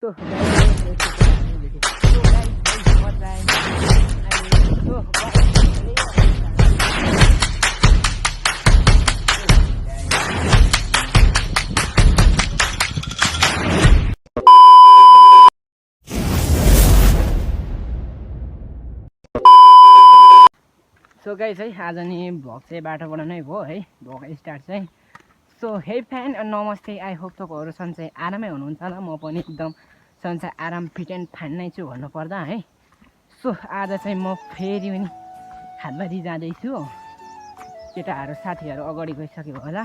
तो so guys है आज नि भ्लग चाहिँ बाटोबाट नै भयो है भ्लग स्टार्ट चाहिँ सो हे फ्यान नमस्ते आई होप तपाईँहरू सन्चै आरामै हुनुहुन्छ होला म पनि एकदम सन्चै आराम फिट एन्ड फाइन नै छु भन्नुपर्दा है सो आज चाहिँ म फेरि पनि हातबारी जाँदैछु केटाहरू साथीहरू अगाडि गइसक्यो होला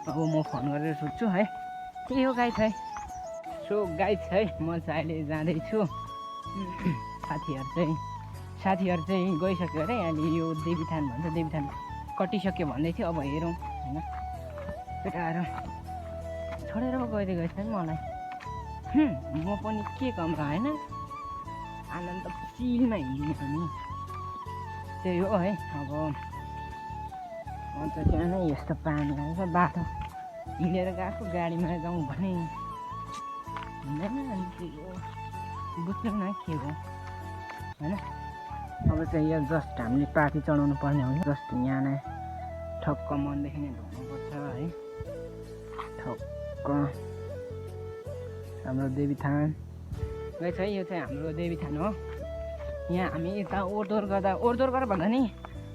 अब म फोन गरेर सोध्छु है त्यही हो गाइस है सो गाइस है म चाहिँ अहिले जाँदैछु साथीहरू चाहिँ गइसक्यो अरे अहिले यो देवीथान भन्छ देवीथान कटिसक्यो भन्दै थियो अब हेरौँ होइन केटाहरू छोडेर पो गइदिएको रहेछ नि मलाई म पनि के कम र होइन आनन्द चिलमा हिँड्ने पनि त्यही हो है अब म त त्यहाँ नै यस्तो पानी आउँछ बाटो हिँडेर गएको गाडीमा जाउँ भने हुँदैन अनि के हो बुझ्नु न के हो होइन अब चाहिँ यहाँ जस्ट हामीले पार्टी चढाउनु पर्ने हुन्छ जस्ट यहाँ नै ठक्क मनदेखि नै ढुक्नुपर्छ है ठक्क हाम्रो देवीथान रहेछ है यो चाहिँ हाम्रो देवीथान हो यहाँ हामी यता ओहोरदोहोर गर्दा भन्दा नि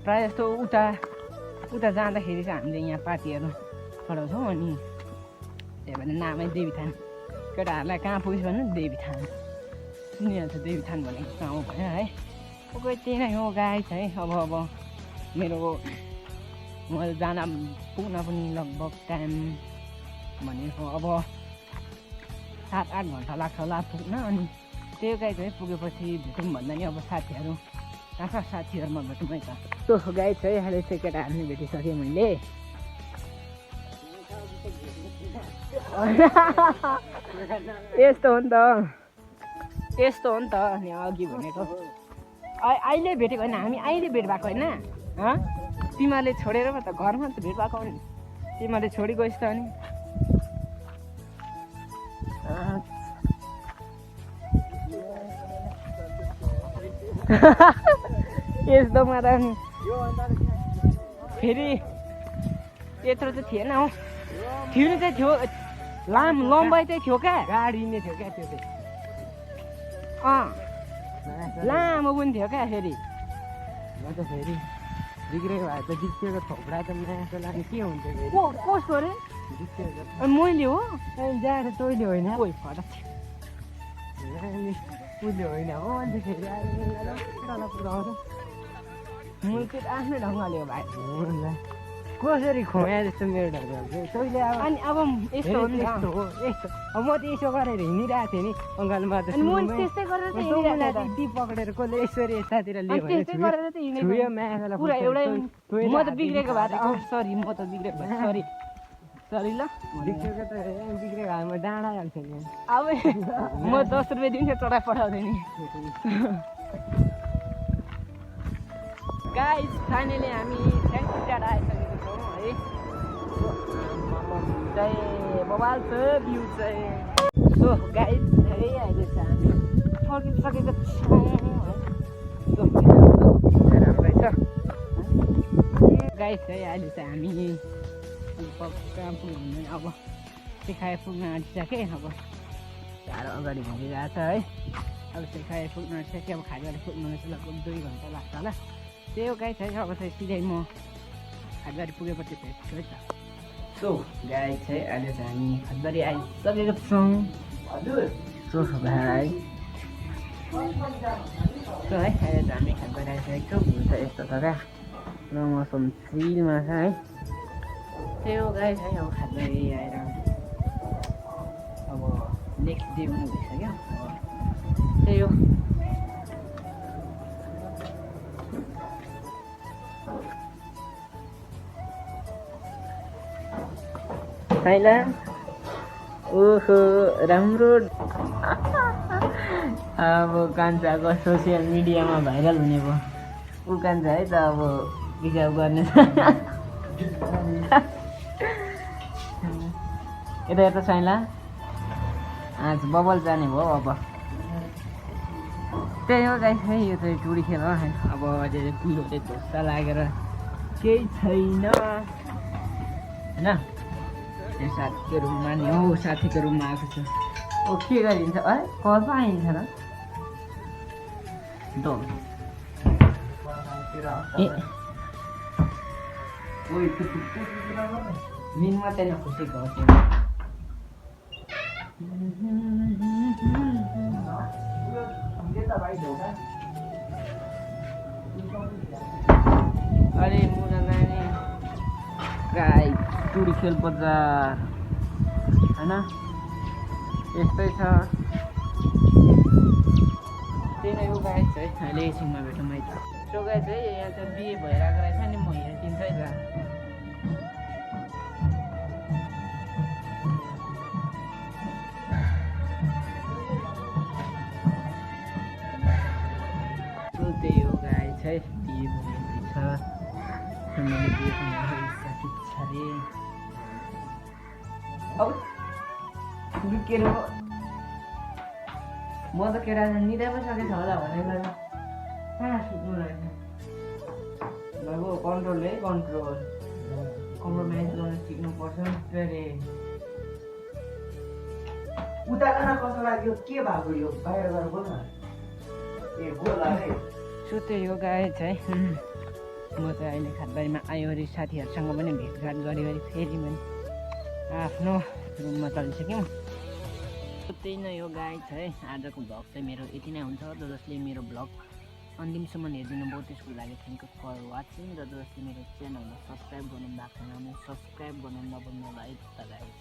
प्रायः जस्तो उता जाँदाखेरि चाहिँ हामीले यहाँ पार्टीहरू चढाउँछौँ अनि त्यही भएर नामै देवीथान केटाहरूलाई कहाँ पुग्छ भन्नु देवीथान सुनिहाल्छ देवीथान भनेको ठाउँ भयो है कोही त्यही नै हो गाइस है अब मेरो म जान पुग्न पनि लगभग टाइम भनेको अब 7-8 घन्टा लाग्छ होला पुग्न अनि त्यही गाइस है पुगेपछि भेटौँ भन्दा नि अब साथीहरू कहाँ साथीहरूमा भेटौँ है त तो गाइस है अहिले चाहिँ केटाहरू भेटिसकेँ मैले यस्तो हो नि त अनि अघि भनेको अहिले भेटेको होइन हामी अहिले भेट भएको होइन तिमीहरूले छोडेर त घरमा त भेट भएको हो नि तिमीहरूले छोडी गइस् त अनि यस्तोमा त नि फेरि यत्रो चाहिँ थिएन हौ थिउनु चाहिँ थियो लम्बाइ चाहिँ थियो क्या गाडी नै थियो क्या त्यो चाहिँ लामो पनि थियो क्या फेरि म त फेरि बिग्रेको भए त बिग्रेको थोप्रा त मासु लाग्ने के हुन्छ फेरि कस्तो अरे बिग्रेको मैले हो जाएर तैँले होइन उसले होइन हो अन्त फेरि पुऱ्याउँछ मैले चाहिँ आफ्नै ढङ्गले हो भाइ कसरी खोया जस्तो मेरो ढङ्गले तैँले अनि अब यस्तो हो नि यस्तो अब म त यसो गरेर हिँडिरहेको थिएँ नि अङ्गालमा त त्यस्तै गरेर ती पक्रेर कसले यसरी यतातिर ल्यायो पुरा एउटै म त बिग्रेको भए सरी म त बिग्रेको भए सरी ल बिग्रेको त बिग्रेको भए म डाँडा हाल्थेँ नि अब म 10 रुपियाँ दिन्थेँ चढाइ पठाउँथेँ नि गाइस फाइनली हामी सेन्टी डाँडा आइसकेको छौँ है चाहिँ बबाल छ भ्यू चाहिँ सो गाइस है अहिले चाहिँ हामी फर्किसकेको छौँ है राम्रै छ गाइस है अहिले चाहिँ हामी कहाँ पुग्नु अब सेखाए पुग्न आँटिसकेँ अब साह्रो अगाडि भइरहेको छ है अब सेखाए पुग्न आँटिसकेँ अब खाजाले पुग्नु चाहिँ लगभग 2 घन्टा लाग्छ होला त्यही हो गाइस है अब चाहिँ सिधै म खाजारी पुगेपछि भेट्छु है त सो गाइस है अहिले चाहिँ हामी खाजारी आइसकेको छौँ सो भाइ सो है अहिले चाहिँ हामी खाजारी आइसकेको छौँ भुल त यस्तो छ क्या र मौसम चिलमा छ है त्यही हो गाइस है अब खाजारी आएर अब नेक्स्ट डे पनि भइसक्यो त्यही हो खाइला ओहो राम्रो अब कान्छाको सोसियल मिडियामा भाइरल हुने भयो ऊ कान्छा है त अब रिजर्भ गर्ने यता साइला आज बबल जाने भयो अब त्यही हो गाइस है यो चाहिँ टुडी खेल हो अब अझै कुलोले धोसा लागेर केही छैन होइन यो साथीको रुममा नि हो साथीको रुममा आएको छु ओ के गरिन्छ है कल पो आइन्छ र डोल मिन मात्रै नखुसी गर्थ्यो अरे मुना नानी गाई टुडी खेल बजार होइन यस्तै छ त्यही नै हो गाई है अहिले एकछिनमा भेटौँ है त सो गाई चाहिँ यहाँ चाहिँ बिहे भइरहेको रहेछ नि म हेरिदिन्छु है त त्यही हो गाई चाहिँ बिहे भइरहेको छ मैले बिहे साथी छ अरे अब लुकेर म त केटा निदा पो सकेछ होला भनेर कहाँ सुत्नु रहेछ बाबु कन्ट्रोल है कन्ट्रोल कम्प्रोमाइज गर्न सिक्नुपर्छ अरे उता गर्न कस्तो लाग्यो के भएको यो बाहिर गएर बोल न ए गोला रे सो त्यही हो गाई चाहिँ म चाहिँ अहिले खाटबारीमा आयो साथीहरूसँग पनि भेटघाट गरी फेरि पनि आफ्नो रुममा चलिसक्यौँ त्यही नै हो गाई चाहिँ आजको भ्लग चाहिँ मेरो यति नै हुन्छ जसले मेरो भ्लग अन्तिमसम्म हेरिदिनु भयो त्यसको लागि थ्याङ्क यू फर वाचिङ र जसले मेरो च्यानलमा सब्सक्राइब गर्नु भएको छैन भने सब्सक्राइब गर्नु नभुल्नु होला है त गाइस